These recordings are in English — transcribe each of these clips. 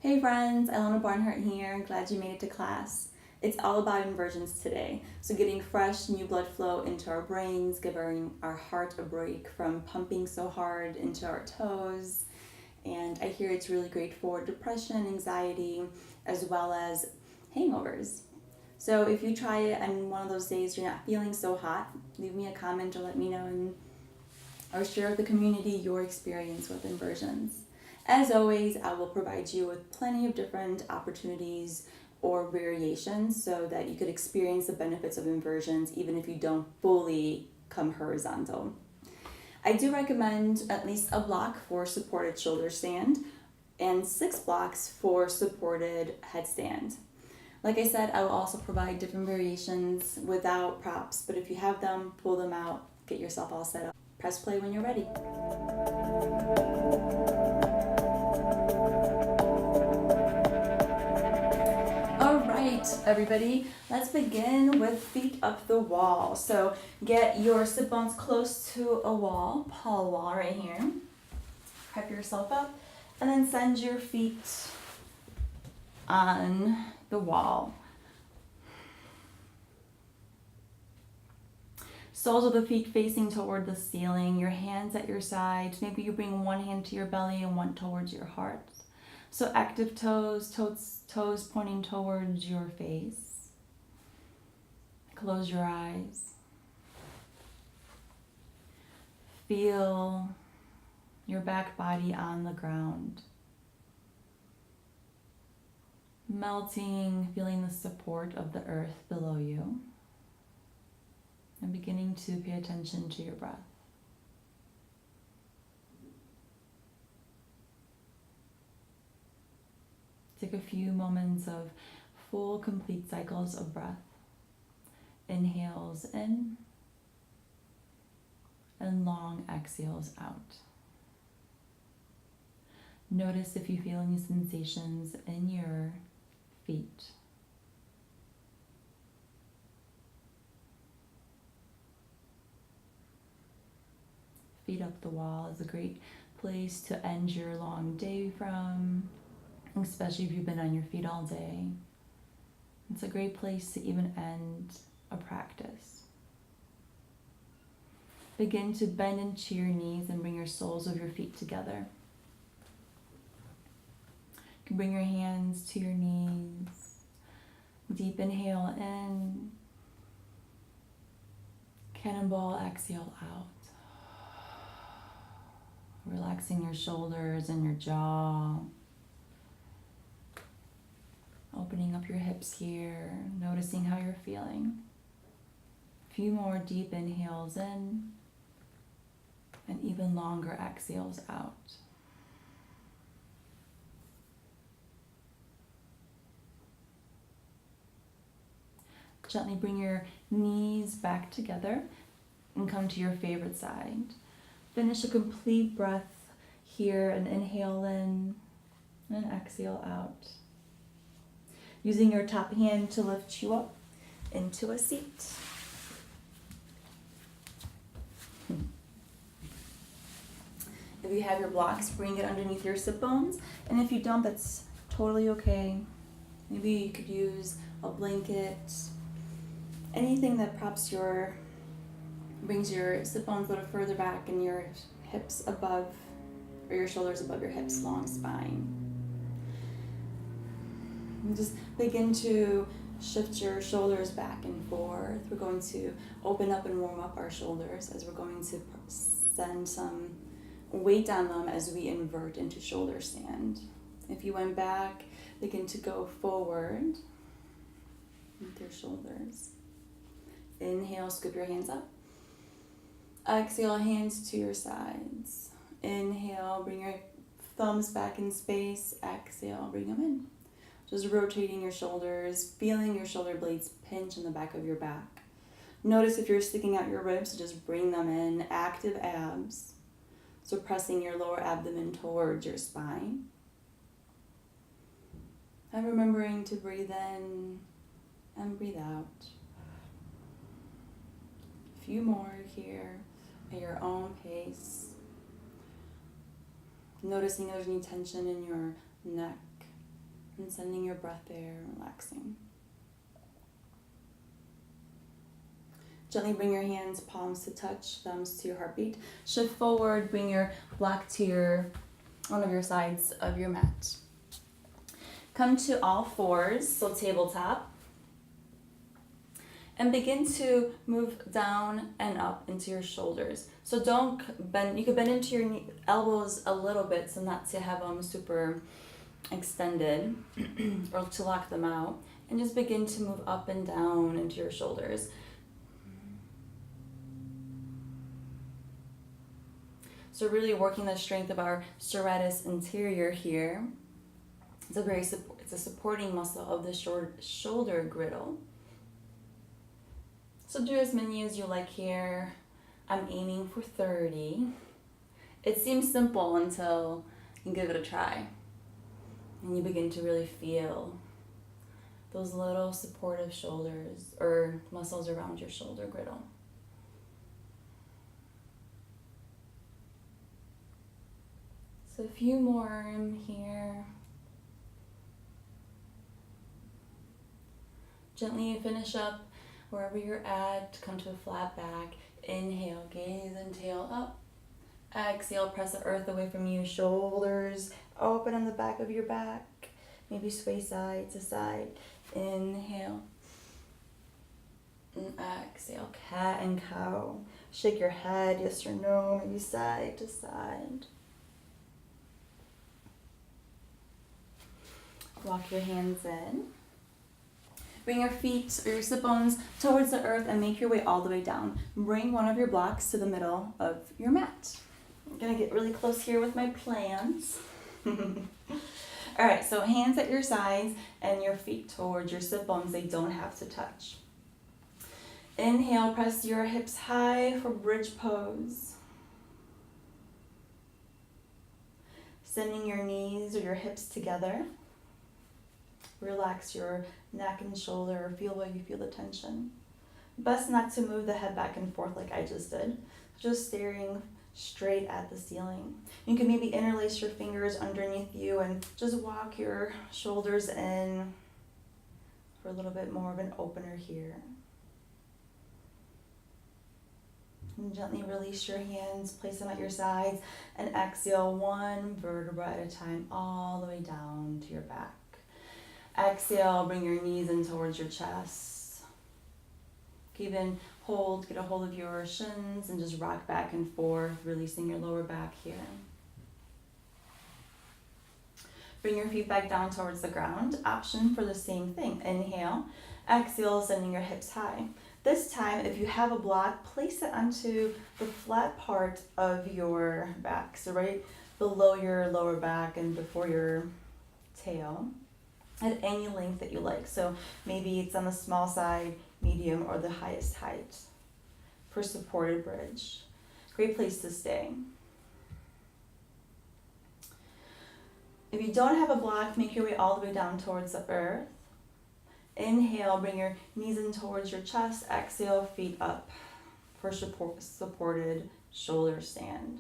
Hey friends, Ilona Barnhart here. Glad you made it to class. It's all about inversions today. So getting fresh new blood flow into our brains, giving our heart a break from pumping so hard into our toes. And I hear it's really great for depression, anxiety, as well as hangovers. So if you try it and one of those days you're not feeling so hot, leave me a comment or let me know or share with the community your experience with inversions. As always, I will provide you with plenty of different opportunities or variations so that you could experience the benefits of inversions even if you don't fully come horizontal. I do recommend at least a block for supported shoulder stand and 6 blocks for supported headstand. Like I said, I will also provide different variations without props, but if you have them, pull them out, get yourself all set up. Press play when you're ready. Everybody, let's begin with feet up the wall. So get your sit bones close to a wall, paw wall right here. Prep yourself up and then send your feet on the wall. Soles of the feet facing toward the ceiling, your hands at your sides. Maybe you bring one hand to your belly and one towards your heart. So active toes pointing towards your face. Close your eyes. Feel your back body on the ground. Melting, feeling the support of the earth below you. And beginning to pay attention to your breath. Take a few moments of full, complete cycles of breath. Inhales in and long exhales out. Notice if you feel any sensations in your feet. Feet up the wall is a great place to end your long day from, especially if you've been on your feet all day. It's a great place to even end a practice. Begin to bend into your knees and bring your soles of your feet together. You can bring your hands to your knees. Deep inhale in. Cannonball exhale out. Relaxing your shoulders and your jaw. Opening up your hips here, noticing how you're feeling. A few more deep inhales in and even longer exhales out. Gently bring your knees back together and come to your favorite side. Finish a complete breath here and inhale in and exhale out. Using your top hand to lift you up into a seat. If you have your blocks, bring it underneath your sit bones. And if you don't, that's totally okay. Maybe you could use a blanket, anything that brings your sit bones a little further back and your hips above, or your shoulders above your hips, long spine. And just begin to shift your shoulders back and forth. We're going to open up and warm up our shoulders as we're going to send some weight on them as we invert into shoulder stand. If you went back, begin to go forward with your shoulders. Inhale, scoop your hands up. Exhale, hands to your sides. Inhale, bring your thumbs back in space. Exhale, bring them in. Just rotating your shoulders, feeling your shoulder blades pinch in the back of your back. Notice if you're sticking out your ribs, just bring them in. Active abs. So pressing your lower abdomen towards your spine. And remembering to breathe in and breathe out. A few more here at your own pace. Noticing if there's any tension in your neck And sending your breath there, relaxing. Gently bring your hands, palms to touch, thumbs to your heartbeat. Shift forward, bring your block to one of your sides of your mat. Come to all fours, so tabletop. And begin to move down and up into your shoulders. So don't bend, you could bend into your elbows a little bit, so not to have them super extended or to lock them out. And just begin to move up and down into your shoulders. So really working the strength of our serratus anterior here. It's a supporting muscle of the shoulder griddle. So do as many as you like here. I'm aiming for 30. It seems simple until you give it a try. And you begin to really feel those little supportive shoulders or muscles around your shoulder griddle. So a few more in here. Gently finish up wherever you're at. Come to a flat back. Inhale, gaze and tail up. Exhale, press the earth away from you. Shoulders open on the back of your back. Maybe sway side to side. Inhale. And exhale, cat and cow. Shake your head, yes or no, maybe side to side. Walk your hands in. Bring your feet or your sit bones towards the earth and make your way all the way down. Bring one of your blocks to the middle of your mat. I'm gonna get really close here with my plants. All right, so hands at your sides and your feet towards your sit bones. They don't have to touch. Inhale, press your hips high for bridge pose. Sending your knees or your hips together. Relax your neck and shoulder, or feel where you feel the tension. Best not to move the head back and forth like I just did. Just staring straight at the ceiling. You can maybe interlace your fingers underneath you and just walk your shoulders in for a little bit more of an opener here. And gently release your hands, place them at your sides, and exhale one vertebra at a time all the way down to your back. Exhale, bring your knees in towards your chest. Get a hold of your shins and just rock back and forth, releasing your lower back here. Bring your feet back down towards the ground. Option for the same thing. Inhale, exhale, sending your hips high. This time, if you have a block, place it onto the flat part of your back. So right below your lower back and before your tail. At any length that you like. So maybe it's on the small side, medium, or the highest height for supported bridge. Great place to stay. If you don't have a block, make your way all the way down towards the earth. Inhale, bring your knees in towards your chest. Exhale, feet up for supported shoulder stand.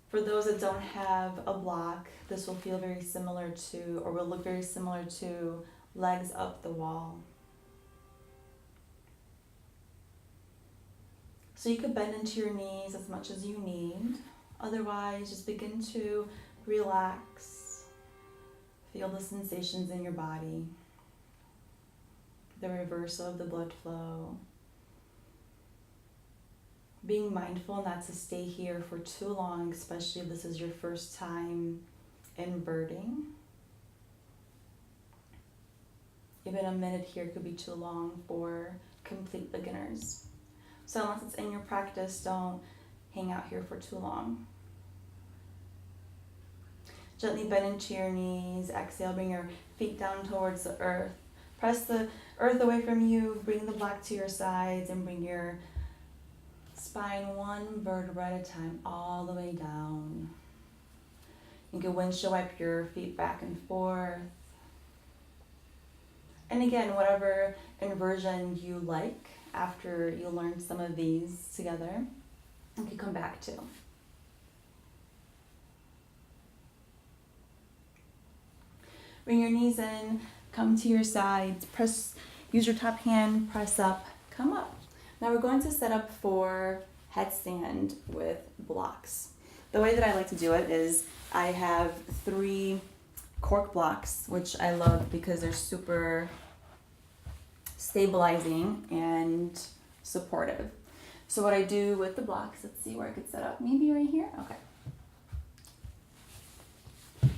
For those that don't have a block, this will feel very similar to, or will look very similar to, legs up the wall. So you could bend into your knees as much as you need. Otherwise, just begin to relax. Feel the sensations in your body. The reversal of the blood flow. Being mindful not to stay here for too long, especially if this is your first time inverting. Even a minute here could be too long for complete beginners. So unless it's in your practice, don't hang out here for too long. Gently bend into your knees. Exhale, bring your feet down towards the earth. Press the earth away from you. Bring the block to your sides and bring your spine one vertebra at a time all the way down. You can windshield wipe your feet back and forth. And again, whatever inversion you like after you learn some of these together, you can come back to. Bring your knees in, come to your sides, use your top hand, press up, come up. Now we're going to set up for headstand with blocks. The way that I like to do it is I have 3 cork blocks, which I love because they're super stabilizing and supportive. So what I do with the blocks, let's see where I could set up. Maybe right here? Okay.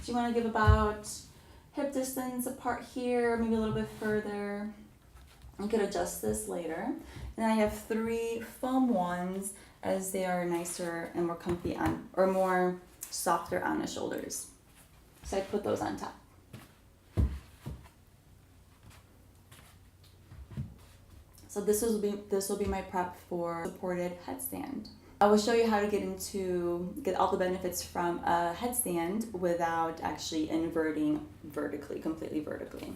So you want to give about hip distance apart here, maybe a little bit further. You could adjust this later. And I have 3 foam ones as they are nicer and more comfy on, or more softer on the shoulders. So I put those on top. So this will be my prep for supported headstand. I will show you how to get all the benefits from a headstand without actually inverting vertically, completely vertically.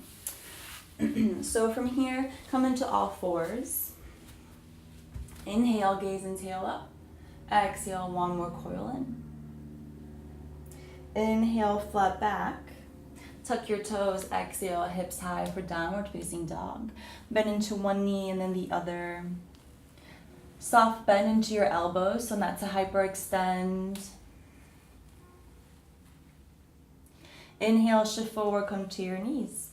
So from here, come into all fours. Inhale, gaze and tail up. Exhale, one more coil in. Inhale, flat back. Tuck your toes, exhale, hips high for downward facing dog. Bend into one knee and then the other. Soft bend into your elbows, so not to hyperextend. Inhale, shift forward, come to your knees.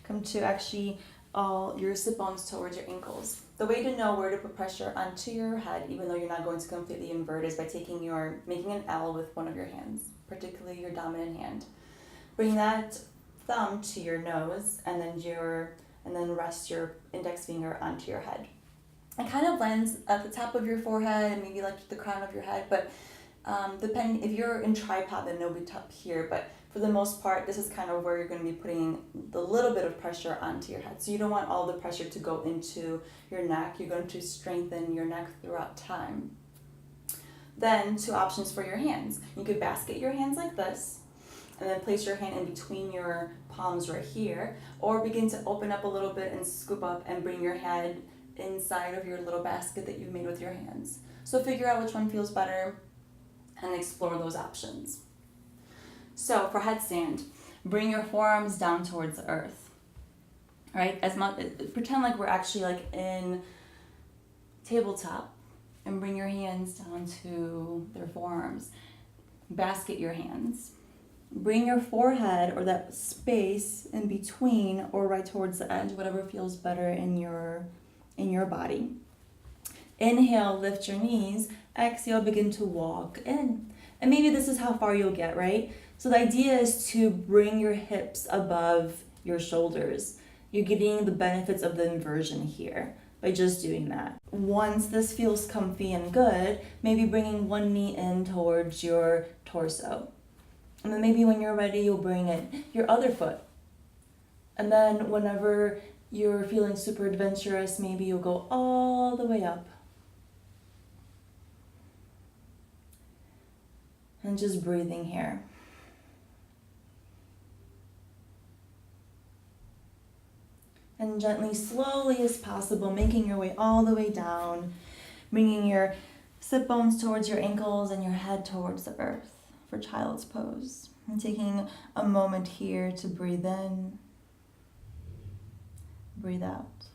Come to actually all your sit bones towards your ankles. The way to know where to put pressure onto your head, even though you're not going to completely invert, is by making an L with one of your hands, particularly your dominant hand. Bring that thumb to your nose, and then rest your index finger onto your head. It kind of lands at the top of your forehead and maybe like the crown of your head, but depending, if you're in tripod, then it'll be up here, but for the most part, this is kind of where you're going to be putting the little bit of pressure onto your head. So you don't want all the pressure to go into your neck. You're going to strengthen your neck throughout time. Then 2 options for your hands. You could basket your hands like this, and then place your hand in between your palms right here, or begin to open up a little bit and scoop up and bring your head inside of your little basket that you've made with your hands. So figure out which one feels better and explore those options. So for headstand, bring your forearms down towards the earth, right? Pretend like we're actually like in tabletop, and bring your hands down to their forearms. Basket your hands. Bring your forehead or that space in between or right towards the edge, whatever feels better in your body. Inhale, lift your knees. Exhale, begin to walk in. And maybe this is how far you'll get, right? So the idea is to bring your hips above your shoulders. You're getting the benefits of the inversion here by just doing that. Once this feels comfy and good, maybe bringing one knee in towards your torso. And then maybe when you're ready, you'll bring in your other foot. And then whenever you're feeling super adventurous, maybe you'll go all the way up. And just breathing here. And gently, slowly as possible, making your way all the way down, bringing your sit bones towards your ankles and your head towards the earth for child's pose. And taking a moment here to breathe in, breathe out.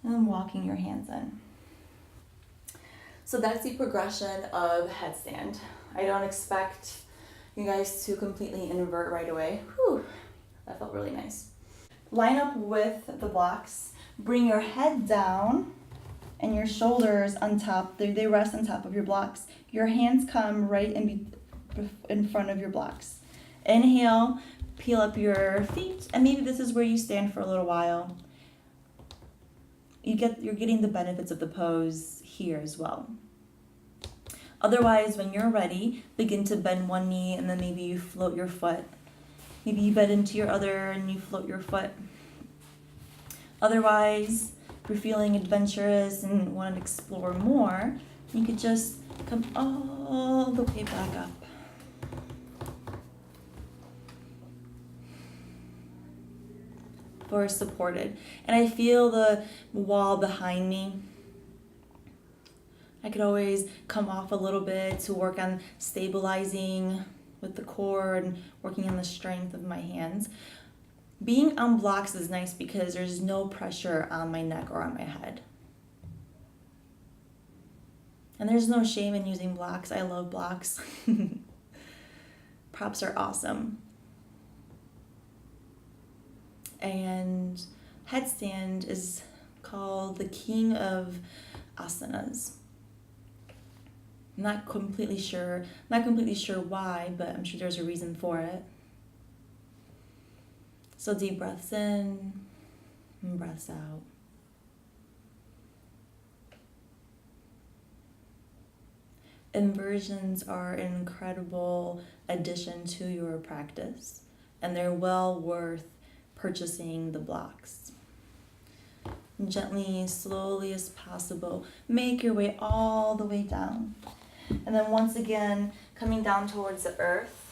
And then walking your hands in. So that's the progression of headstand. I don't expect you guys to completely invert right away. Whew, that felt really nice. Line up with the blocks. Bring your head down and your shoulders on top. They rest on top of your blocks. Your hands come right in front of your blocks. Inhale, peel up your feet, and maybe this is where you stand for a little while. You're getting the benefits of the pose here as well. Otherwise, when you're ready, begin to bend one knee and then maybe you float your foot. Maybe you bend into your other and you float your foot. Otherwise, if you're feeling adventurous and want to explore more, you could just come all the way back up. For supported. And I feel the wall behind me. I could always come off a little bit to work on stabilizing with the core and working on the strength of my hands. Being on blocks is nice because there's no pressure on my neck or on my head. And there's no shame in using blocks. I love blocks. Props are awesome. And headstand is called the king of asanas. Not completely sure why, but I'm sure there's a reason for it. So deep breaths in and breaths out. Inversions are an incredible addition to your practice, and they're well worth purchasing the blocks. Gently, slowly as possible, make your way all the way down. And then once again, coming down towards the earth.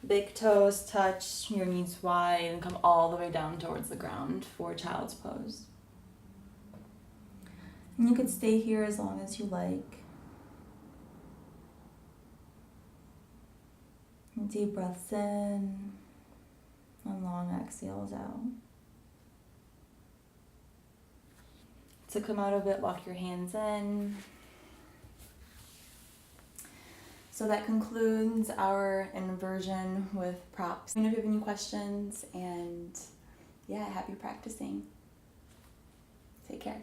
Big toes touch, your knees wide, and come all the way down towards the ground for child's pose. And you could stay here as long as you like. And deep breaths in and long exhales out. To come out of it, walk your hands in. So that concludes our inversion with props. Let me know if you have any questions, and yeah, happy practicing. Take care.